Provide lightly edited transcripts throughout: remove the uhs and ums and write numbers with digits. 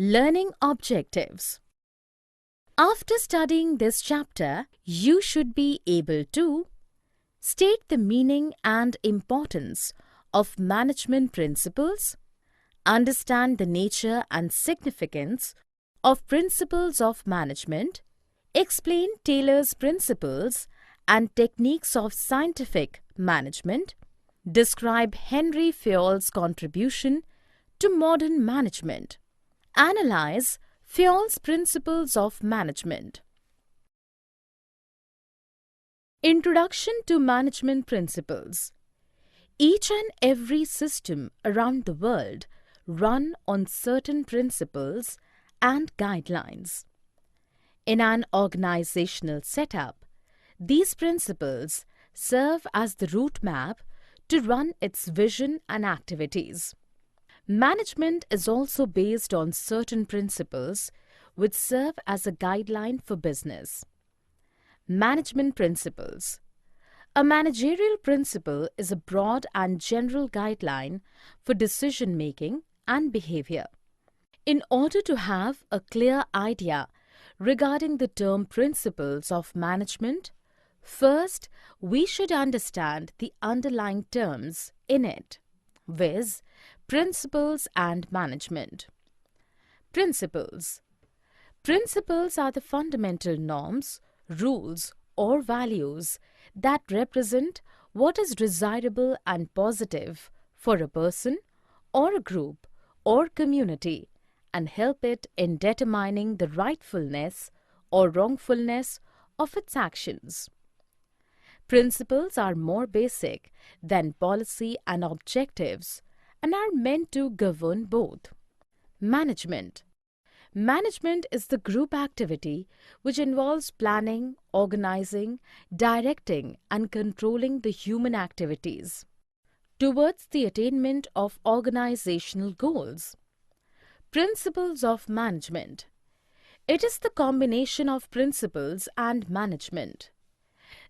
Learning objectives. After studying this chapter, you should be able to state the meaning and importance of management principles, understand the nature and significance of principles of management, explain Taylor's principles and techniques of scientific management, describe Henri Fayol's contribution to modern management, analyze Fayol's principles of management. Introduction to management principles. Each and every system around the world run on certain principles and guidelines. In an organizational setup, these principles serve as the route map to run its vision and activities. Management is also based on certain principles which serve as a guideline for business. Management principles. A managerial principle is a broad and general guideline for decision-making and behavior. In order to have a clear idea regarding the term principles of management, first we should understand the underlying terms in it, viz., principles and management. Principles. Principles are the fundamental norms, rules, or values that represent what is desirable and positive for a person or a group or community and help it in determining the rightfulness or wrongfulness of its actions. Principles are more basic than policy and objectives and are meant to govern both. Management. Management is the group activity which involves planning, organizing, directing and controlling the human activities towards the attainment of organizational goals. Principles of management. It is the combination of principles and management.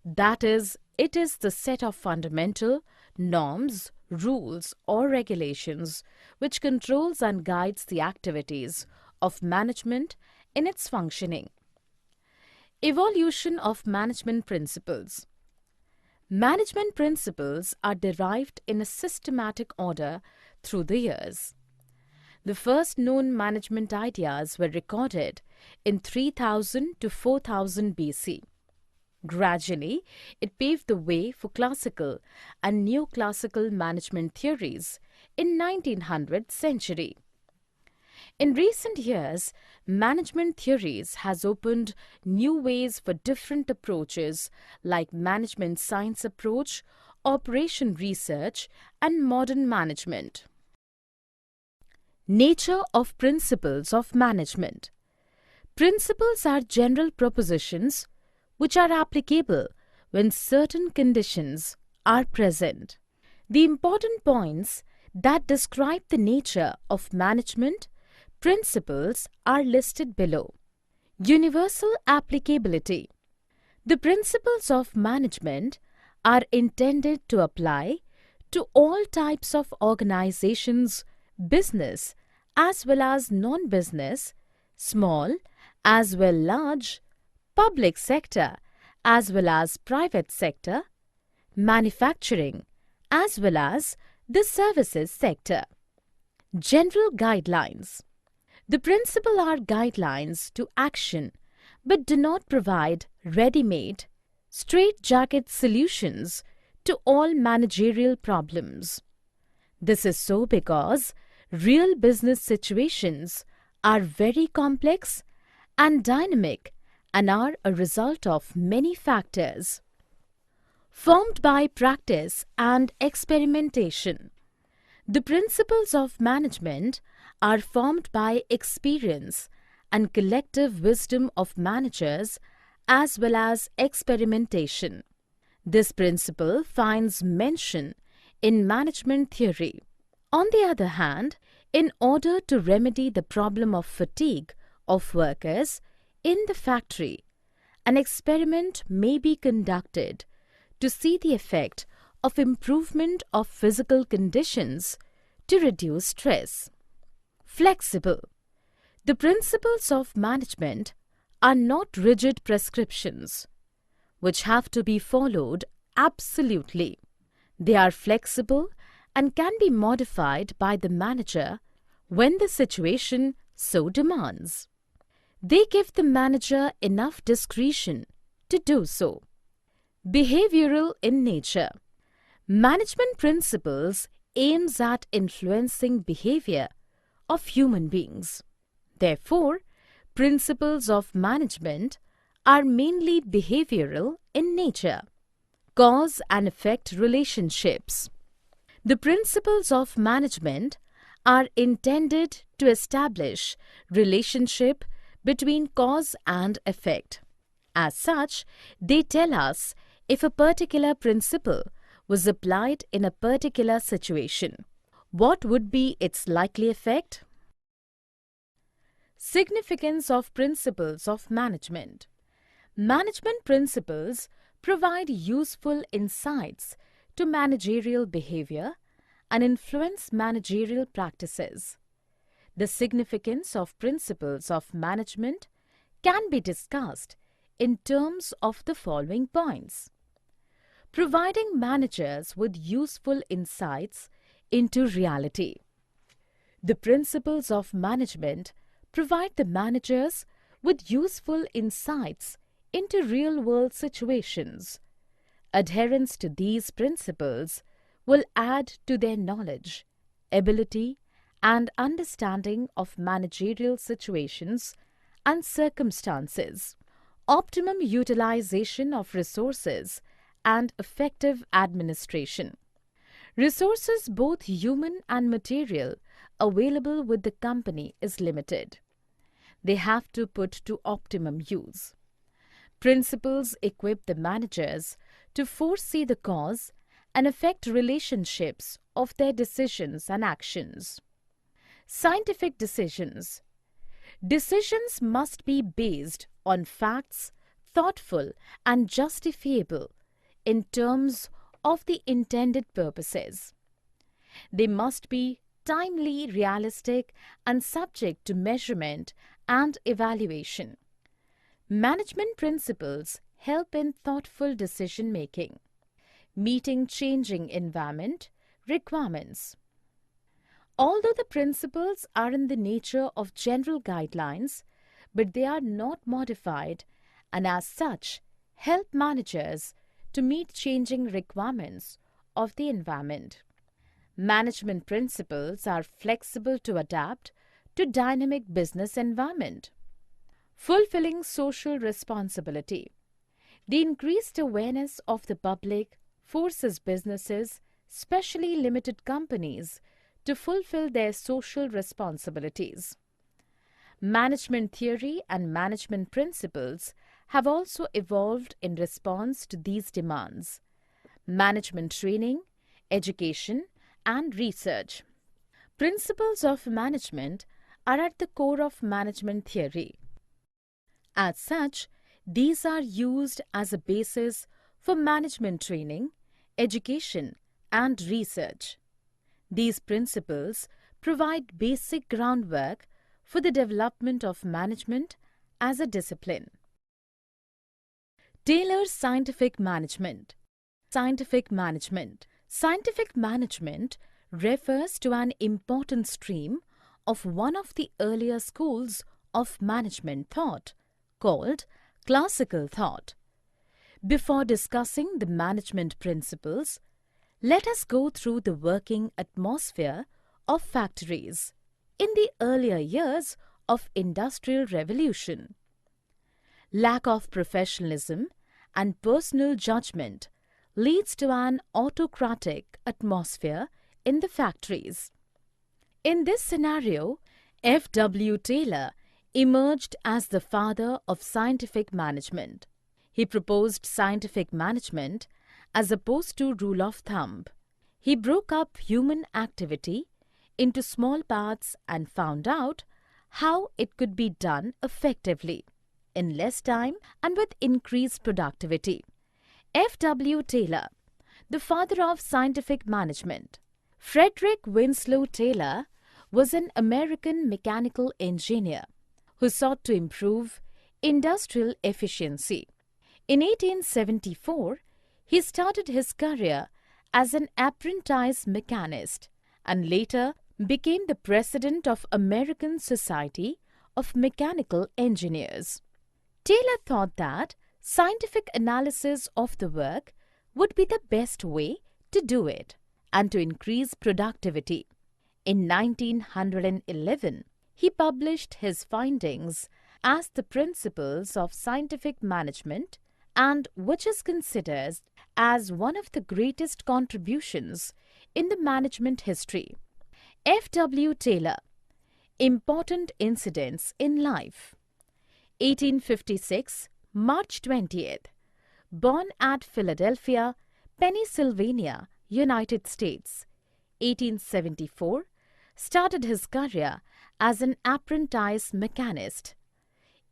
That is, it is the set of fundamental norms, rules or regulations which controls and guides the activities of management in its functioning. Evolution of management principles. Management principles are derived in a systematic order through the years. The first known management ideas were recorded in 3000 to 4000 BC. Gradually, it paved the way for classical and neoclassical management theories in 1900th century. In recent years, management theories has opened new ways for different approaches like management science approach, operation research, and modern management. Nature of principles of management. Principles are general propositions which are applicable when certain conditions are present. The important points that describe the nature of management principles are listed below. Universal applicability. The principles of management are intended to apply to all types of organizations, business as well as non-business, small as well large, public sector as well as private sector, manufacturing as well as the services sector. General guidelines. The principles are guidelines to action but do not provide ready-made, straitjacket solutions to all managerial problems. This is so because real business situations are very complex and dynamic and are a result of many factors. Formed by practice and experimentation. The principles of management are formed by experience and collective wisdom of managers as well as experimentation. This principle finds mention in management theory. On the other hand, in order to remedy the problem of fatigue of workers in the factory, an experiment may be conducted to see the effect of improvement of physical conditions to reduce stress. Flexible. The principles of management are not rigid prescriptions which have to be followed absolutely. They are flexible and can be modified by the manager when the situation so demands. They give the manager enough discretion to do so. Behavioral in nature. Management principles aims at influencing behavior of human beings. Therefore, principles of management are mainly behavioral in nature. Cause and effect relationships. The principles of management are intended to establish relationship between cause and effect. As such, they tell us if a particular principle was applied in a particular situation, what would be its likely effect? Significance of principles of management. Management principles provide useful insights to managerial behavior and influence managerial practices. The significance of principles of management can be discussed in terms of the following points. Providing managers with useful insights into reality. The principles of management provide the managers with useful insights into real-world situations. Adherence to these principles will add to their knowledge, ability, and understanding of managerial situations and circumstances. Optimum utilization of resources and effective administration. Resources, both human and material, available with the company is limited. They have to put to optimum use. Principles equip the managers to foresee the cause and effect relationships of their decisions and actions. Scientific decisions. Decisions must be based on facts, thoughtful and justifiable in terms of the intended purposes. They must be timely, realistic, and subject to measurement and evaluation. Management principles help in thoughtful decision-making, meeting changing environment requirements. Although the principles are in the nature of general guidelines, but they are not modified and as such help managers to meet changing requirements of the environment. Management principles are flexible to adapt to dynamic business environment. Fulfilling social responsibility. The increased awareness of the public forces businesses, especially limited companies, to fulfill their social responsibilities. Management theory and management principles have also evolved in response to these demands. Management training, education, and research. Principles of management are at the core of management theory. As such, these are used as a basis for management training, education, and research. These principles provide basic groundwork for the development of management as a discipline. Taylor's scientific management. Scientific management. Scientific management refers to an important stream of one of the earlier schools of management thought, called classical thought. Before discussing the management principles, let us go through the working atmosphere of factories in the earlier years of Industrial Revolution. Lack of professionalism and personal judgment leads to an autocratic atmosphere in the factories. In this scenario, F.W. Taylor emerged as the father of scientific management. He proposed scientific management as opposed to rule of thumb. He broke up human activity into small parts and found out how it could be done effectively, in less time and with increased productivity. F.W. Taylor, the father of scientific management. Frederick Winslow Taylor was an American mechanical engineer who sought to improve industrial efficiency. In 1874, he started his career as an apprentice mechanist and later became the president of American Society of Mechanical Engineers. Taylor thought that scientific analysis of the work would be the best way to do it and to increase productivity. In 1911, he published his findings as the Principles of Scientific Management, and which is considered as one of the greatest contributions in the management history. F. W. Taylor. Important incidents in life. 1856, March 20th. Born at Philadelphia, Pennsylvania, United States. 1874, started his career as an apprentice mechanist.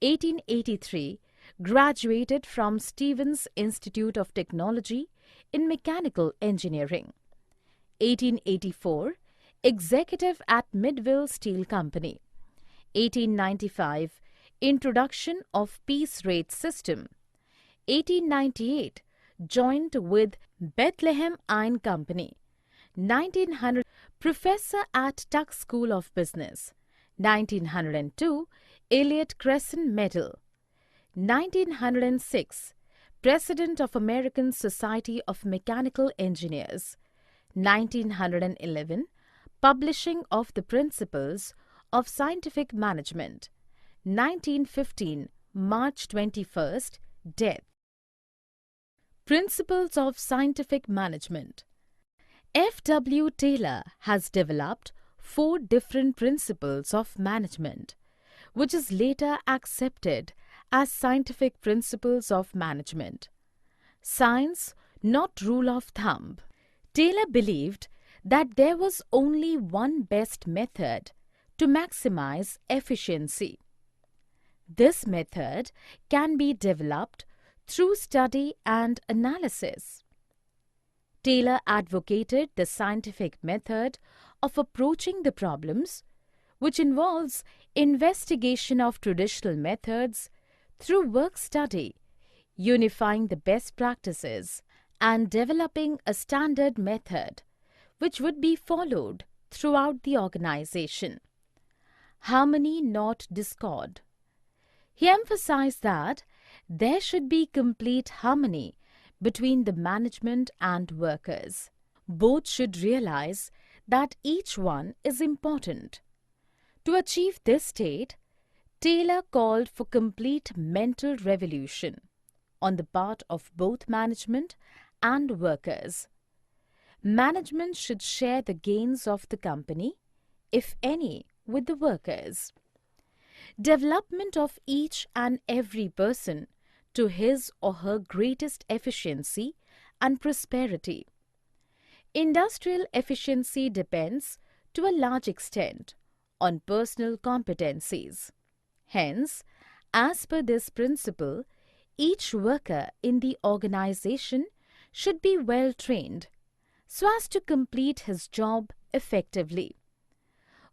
1883, graduated from Stevens Institute of Technology in Mechanical Engineering. 1884, executive at Midville Steel Company. 1895, introduction of piece rate system. 1898, joined with Bethlehem Iron Company. 1900, professor at Tuck School of Business. 1902, Elliott Crescent Medal. 1906, President of American Society of Mechanical Engineers. 1911, publishing of the Principles of Scientific Management. 1915, March 21st, death. Principles of Scientific Management. F. W. Taylor has developed 4 different principles of management, which is later accepted as scientific principles of management. Science, not rule of thumb. Taylor believed that there was only one best method to maximize efficiency. This method can be developed through study and analysis. Taylor advocated the scientific method of approaching the problems, which involves investigation of traditional methods through work study, unifying the best practices, and developing a standard method which would be followed throughout the organization. Harmony, not discord. He emphasized that there should be complete harmony between the management and workers. Both should realize that each one is important. To achieve this state, Taylor called for complete mental revolution on the part of both management and workers. Management should share the gains of the company, if any, with the workers. Development of each and every person to his or her greatest efficiency and prosperity. Industrial efficiency depends, to a large extent, on personal competencies. Hence, as per this principle, each worker in the organization should be well trained so as to complete his job effectively.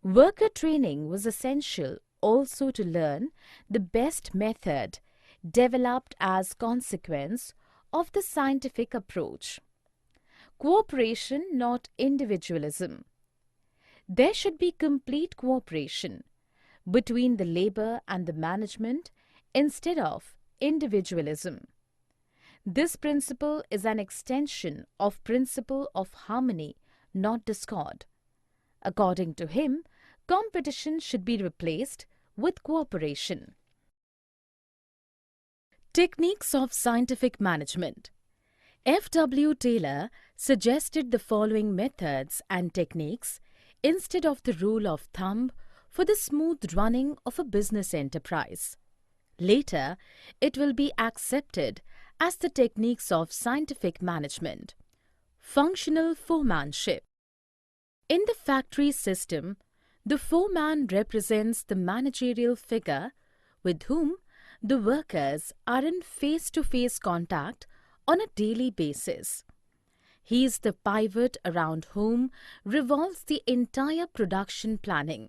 Worker training was essential also to learn the best method developed as consequence of the scientific approach. Cooperation, not individualism. There should be complete cooperation between the labor and the management instead of individualism. This principle is an extension of principle of harmony, not discord. According to him, competition should be replaced with cooperation. Techniques of scientific management. F. W. Taylor suggested the following methods and techniques instead of the rule of thumb for the smooth running of a business enterprise. Later, it will be accepted as the techniques of scientific management. Functional foremanship. In the factory system, the foreman represents the managerial figure with whom the workers are in face-to-face contact on a daily basis. He is the pivot around whom revolves the entire production planning,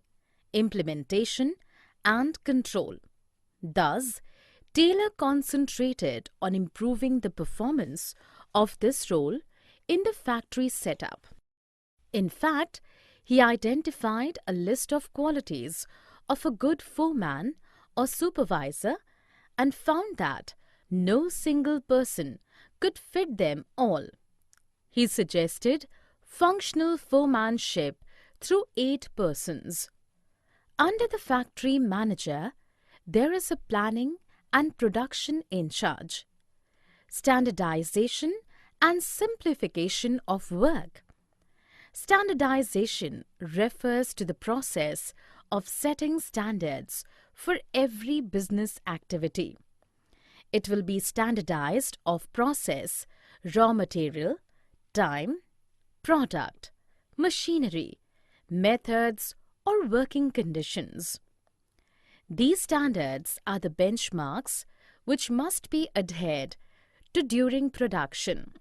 implementation, and control. Thus, Taylor concentrated on improving the performance of this role in the factory setup. In fact, he identified a list of qualities of a good foreman or supervisor and found that no single person could fit them all. He suggested functional foremanship through 8 persons. Under the factory manager, there is a planning and production in charge, standardization and simplification of work. Standardization refers to the process of setting standards for every business activity. It will be standardized of process, raw material, time, product, machinery, methods, or working conditions. These standards are the benchmarks which must be adhered to during production.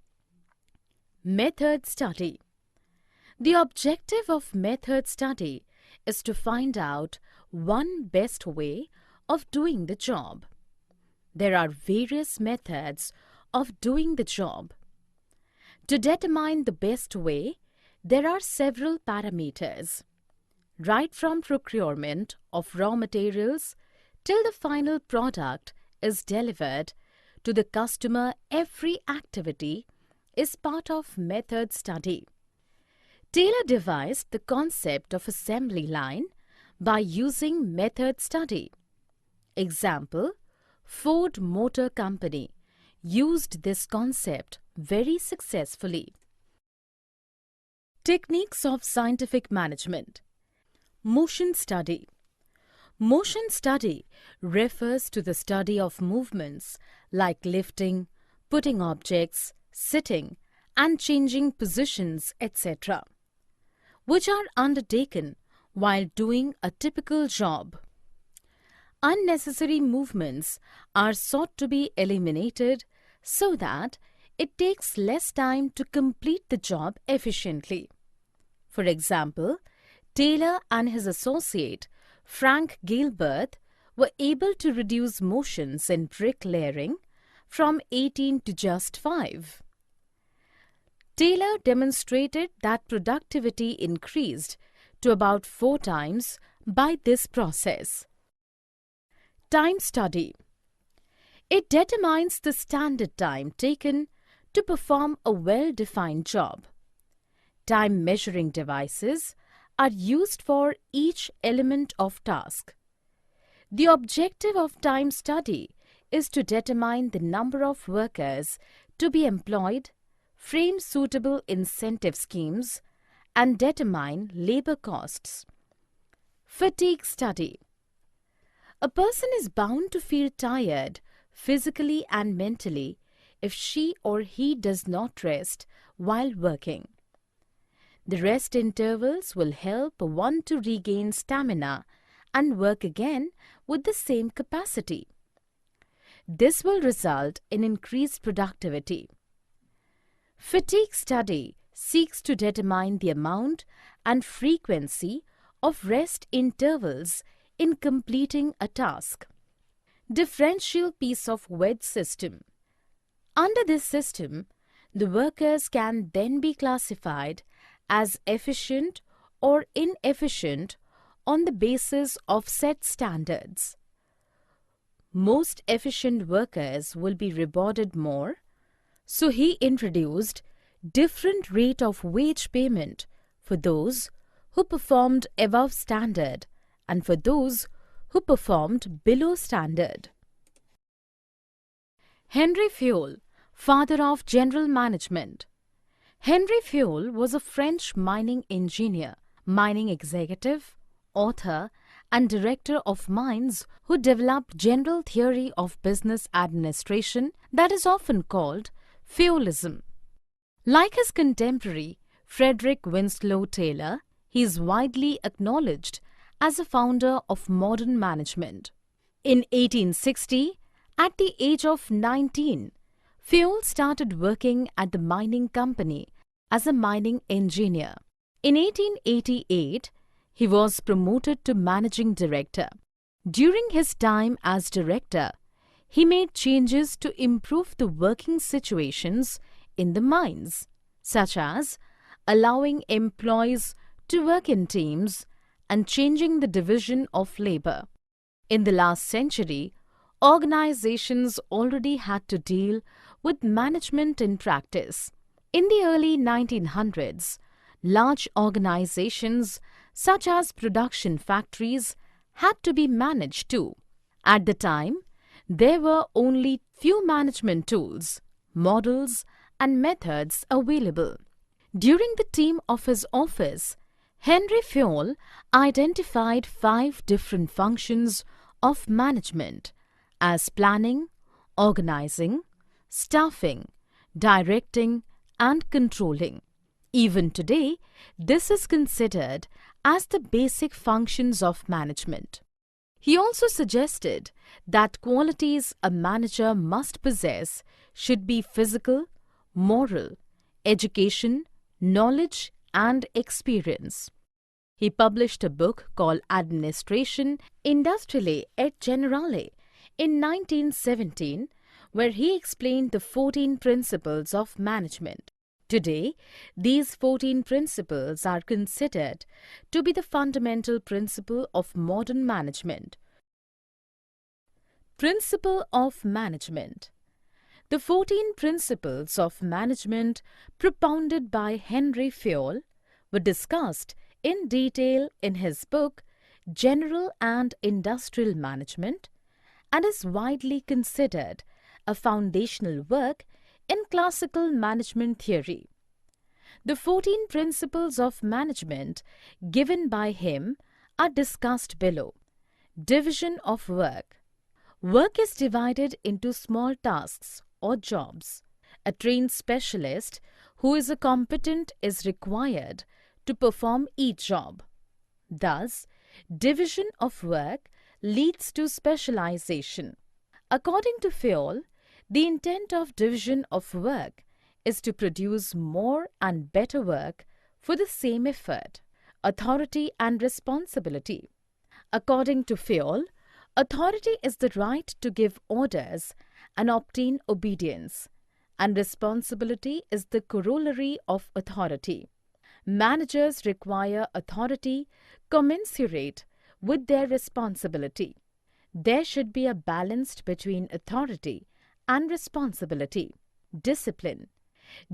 Method study. The objective of method study is to find out one best way of doing the job. There are various methods of doing the job. To determine the best way, there are several parameters. Right from procurement of raw materials till the final product is delivered to the customer, every activity is part of method study. Taylor devised the concept of assembly line by using method study. Example, Ford Motor Company used this concept very successfully. Techniques of scientific management. Motion study. Motion study refers to the study of movements like lifting, putting objects, sitting, and changing positions, etc., which are undertaken while doing a typical job. Unnecessary movements are sought to be eliminated so that it takes less time to complete the job efficiently. For example, Taylor and his associate, Frank Gilbert, were able to reduce motions in bricklaying from 18 to just 5. Taylor demonstrated that productivity increased to about 4 times by this process. Time study. It determines the standard time taken to perform a well-defined job. Time measuring devices are used for each element of task. The objective of time study is to determine the number of workers to be employed, frame suitable incentive schemes, and determine labor costs. Fatigue study. A person is bound to feel tired physically and mentally if she or he does not rest while working. The rest intervals will help one to regain stamina and work again with the same capacity. This will result in increased productivity. Fatigue study seeks to determine the amount and frequency of rest intervals in completing a task. Differential piece of wedge system. Under this system, the workers can then be classified as efficient or inefficient on the basis of set standards. Most efficient workers will be rewarded more, so he introduced different rate of wage payment for those who performed above standard and for those who performed below standard. Henri Fayol, father of general management. Henri Fayol was a French mining engineer, mining executive, author, and director of mines who developed general theory of business administration that is often called Fayolism. Like his contemporary Frederick Winslow Taylor, he is widely acknowledged as a founder of modern management. In 1860, at the age of 19, Fayol started working at the mining company as a mining engineer. In 1888, he was promoted to managing director. During his time as director, he made changes to improve the working situations in the mines, such as allowing employees to work in teams and changing the division of labor. In the last century, organizations already had to deal with management in practice. In the early 1900s, large organizations such as production factories had to be managed too. At the time, there were only few management tools, models, and methods available. During the term of his office, Henri Fayol identified 5 different functions of management as planning, organizing, staffing, directing, and controlling. Even today, this is considered as the basic functions of management. He also suggested that qualities a manager must possess should be physical, moral, education, knowledge, and experience. He published a book called Administration Industriale et Generale in 1917, where he explained the 14 principles of management. Today, these 14 principles are considered to be the fundamental principle of modern management. Principle of management. The 14 principles of management propounded by Henri Fayol were discussed in detail in his book General and Industrial Management and is widely considered a foundational work in classical management theory. The 14 principles of management given by him are discussed below. Division of work. Work is divided into small tasks or jobs. A trained specialist who is competent is required to perform each job. Thus, division of work leads to specialization. According to Fayol, the intent of division of work is to produce more and better work for the same effort, authority and responsibility. According to Fayol, authority is the right to give orders and obtain obedience, and responsibility is the corollary of authority. Managers require authority commensurate with their responsibility. There should be a balance between authority and responsibility. Discipline.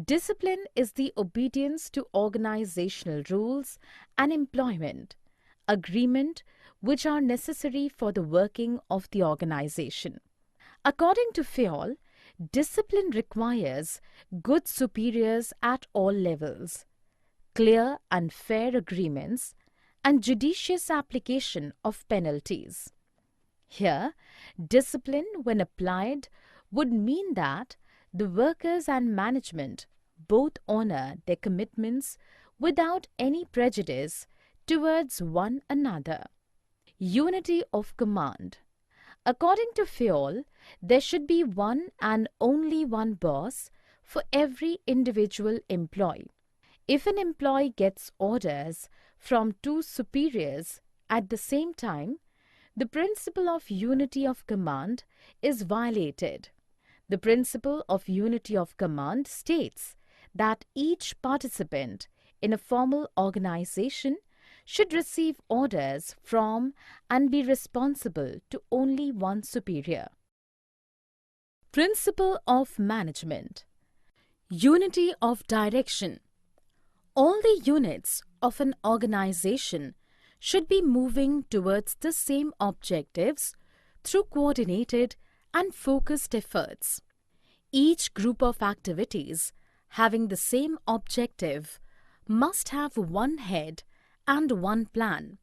Discipline is the obedience to organizational rules and employment, agreement which are necessary for the working of the organization. According to Fayol, discipline requires good superiors at all levels, clear and fair agreements, and judicious application of penalties. Here, discipline, when applied, would mean that the workers and management both honor their commitments without any prejudice towards one another. Unity of command. According to Fayol, there should be one and only one boss for every individual employee. If an employee gets orders from 2 superiors at the same time, the principle of unity of command is violated. The principle of unity of command states that each participant in a formal organization should receive orders from and be responsible to only one superior. Principle of management. Unity of direction. All the units of an organization should be moving towards the same objectives through coordinated and focused efforts. Each group of activities having the same objective must have one head and one plan.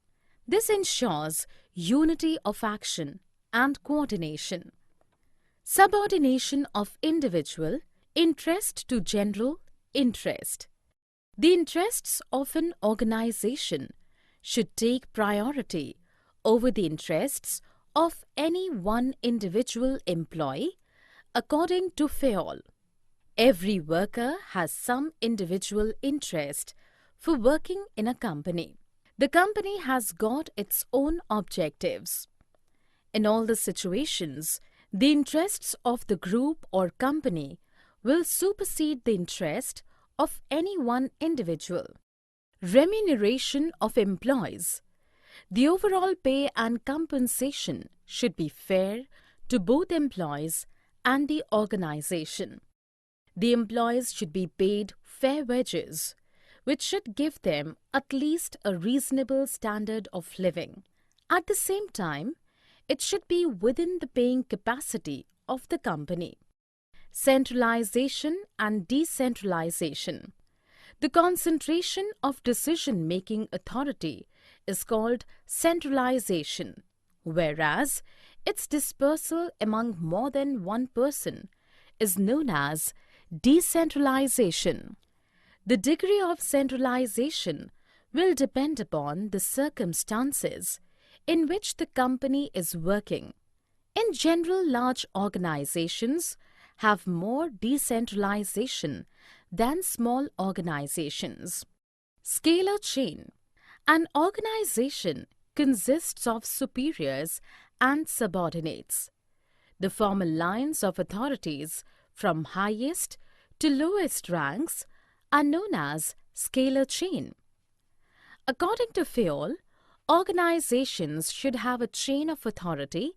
This ensures unity of action and coordination. Subordination of individual interest to general interest. The interests of an organization should take priority over the interests of any one individual employee, according to Fayol. Every worker has some individual interest for working in a company. The company has got its own objectives. In all the situations, the interests of the group or company will supersede the interest of any one individual. Remuneration of employees. The overall pay and compensation should be fair to both employees and the organization. The employees should be paid fair wages, which should give them at least a reasonable standard of living. At the same time, it should be within the paying capacity of the company. Centralization and decentralization. The concentration of decision-making authority is called centralization, whereas its dispersal among more than one person is known as decentralization. The degree of centralization will depend upon the circumstances in which the company is working. In general, large organizations have more decentralization than small organizations. Scalar chain. An organization consists of superiors and subordinates. The formal lines of authorities from highest to lowest ranks are known as scalar chain. According to Fayol, organizations should have a chain of authority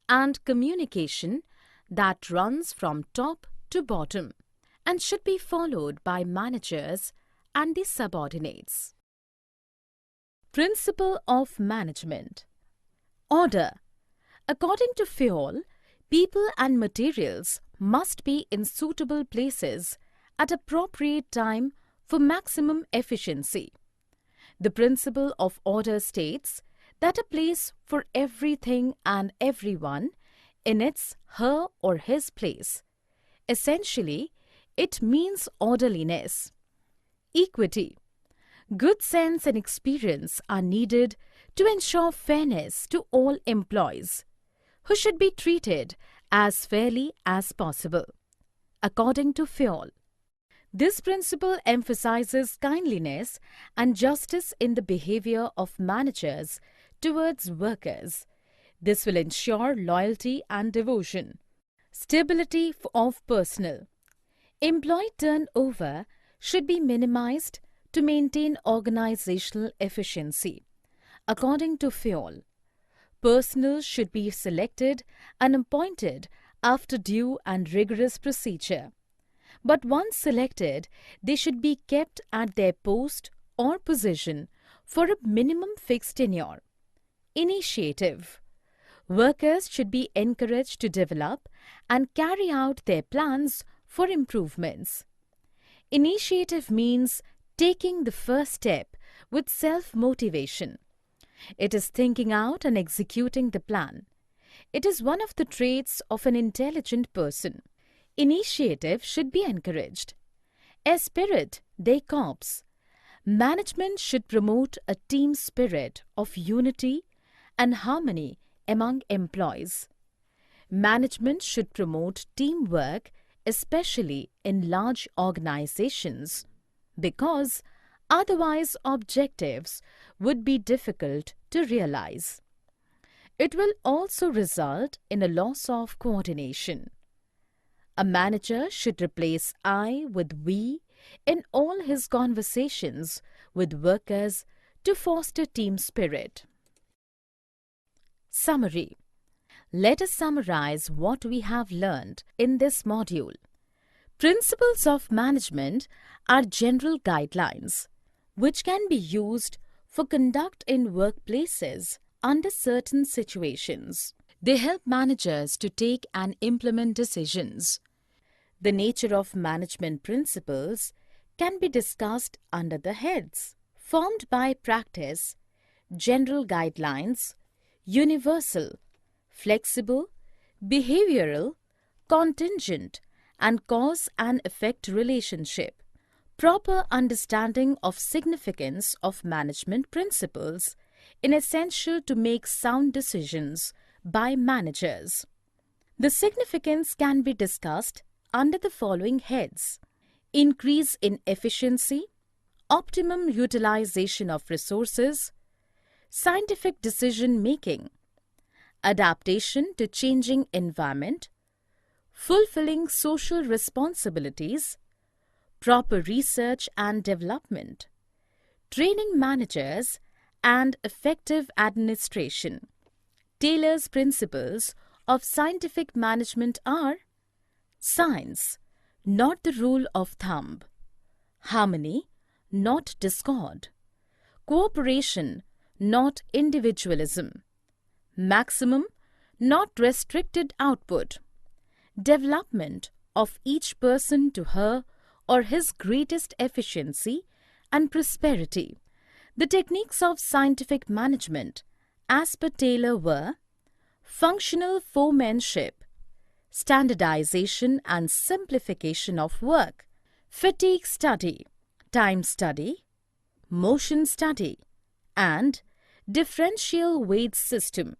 and communication that runs from top to bottom and should be followed by managers and the subordinates. Principle of management. Order. According to Fayol, people and materials must be in suitable places at appropriate time for maximum efficiency. The principle of order states that a place for everything and everyone in its, her or his place. Essentially, it means orderliness. Equity. Good sense and experience are needed to ensure fairness to all employees, who should be treated as fairly as possible. According to Fayol, this principle emphasizes kindliness and justice in the behavior of managers towards workers. This will ensure loyalty and devotion. Stability of personnel. Employee turnover should be minimized to maintain organizational efficiency. According to Fayol, personnel should be selected and appointed after due and rigorous procedure. But once selected, they should be kept at their post or position for a minimum fixed tenure. Initiative. Workers should be encouraged to develop and carry out their plans for improvements. Initiative means taking the first step with self-motivation. It is thinking out and executing the plan. It is one of the traits of an intelligent person. Initiative should be encouraged. Esprit de corps. Management should promote a team spirit of unity and harmony among employees. Management should promote teamwork, especially in large organizations, because otherwise objectives would be difficult to realize. It will also result in a loss of coordination. A manager should replace I with we in all his conversations with workers to foster team spirit. Summary. Let us summarize what we have learned in this module. Principles of management are general guidelines which can be used for conduct in workplaces under certain situations. They help managers to take and implement decisions. The nature of management principles can be discussed under the heads formed by practice, general guidelines, universal, flexible, behavioral, contingent, and cause and effect relationship. Proper understanding of significance of management principles is essential to make sound decisions by managers. The significance can be discussed under the following heads: increase in efficiency, optimum utilization of resources, scientific decision making, adaptation to changing environment, fulfilling social responsibilities, proper research and development, training managers, and effective administration. Taylor's principles of scientific management are: science, not the rule of thumb; harmony, not discord; cooperation, not individualism; maximum, not restricted output; development of each person to her or his greatest efficiency and prosperity. The techniques of scientific management, as per Taylor, were functional foremanship, standardization and simplification of work, fatigue study, time study, motion study, and differential weight system.